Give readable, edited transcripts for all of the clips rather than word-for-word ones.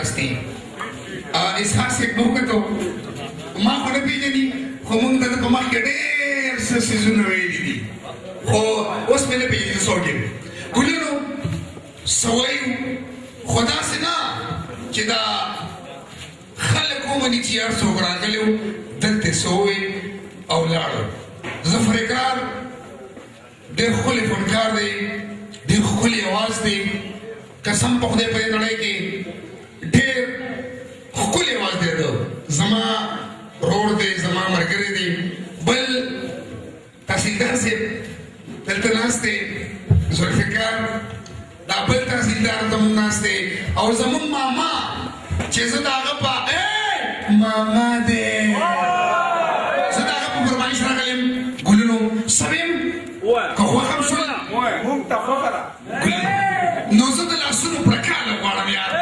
ناستي اسحاق سیک به وکتو ما خو نه پېژني خو موږ د ده په مخ کې ډېر څه څیزونه ویلي دي خو اوس مې نه پېژني زه څوک یم ګلونو څه وایو خو داسې نه چې دا خلک ومني چې هر څوک راغلی و دلته څه وویل او لاړل ظفر اقرار ډېر ښکلی فنکار دی ډېر ښکلی اواز دی قسم په خدای په دې نړۍ کې ډېر ښکلی اواز دی ده زما رور دی زما ملګری دی بل تحصیلدار صاحب دلته ناست دی ذوالفقار دا بل تحصیلدار زموږ ناست دی او زموږ ماما چې زه د هغه په ماما دی زه د هغه په فرمایش راغلی یم ګلونو سویم که خوښ هم شول نو زه د لاسونو پړکاله غواړم یار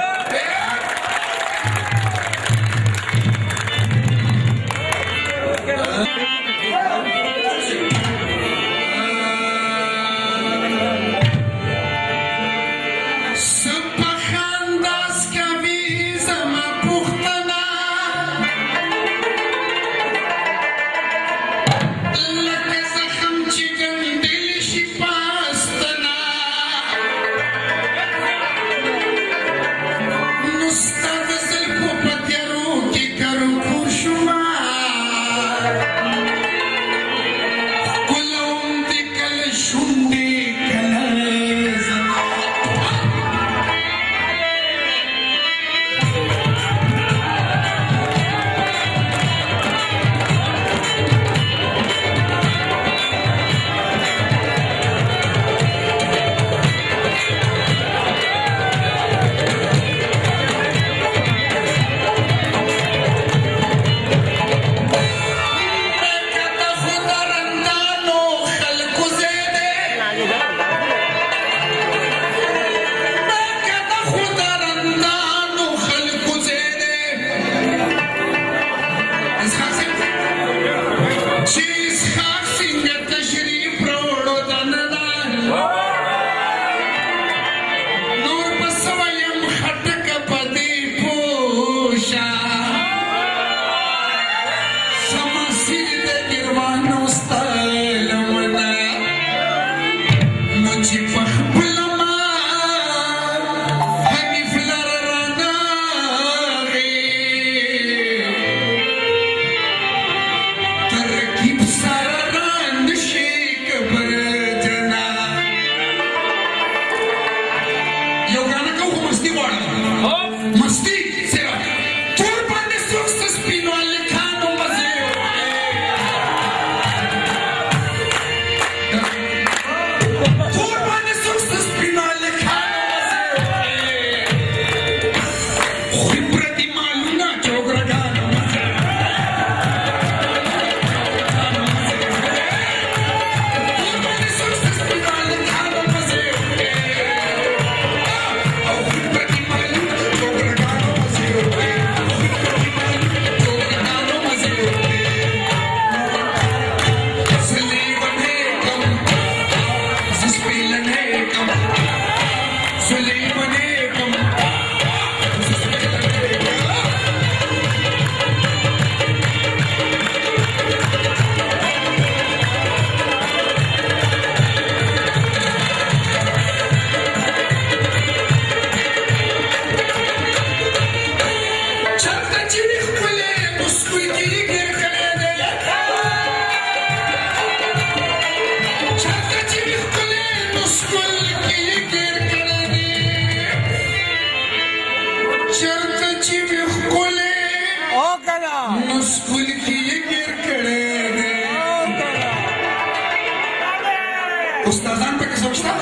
استادان پکې څوک شته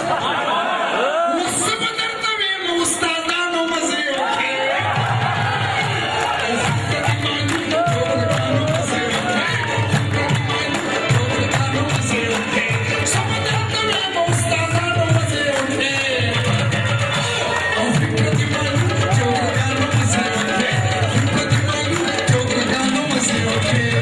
نو څه به درته ویم استادانو مزې وکړې څه به درته ویم استادانو مزې وکړې او فکر دې معلوم چوکرګانو مزې وکړې فکر دې معلوم چوکرګانو مزې وکړې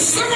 Some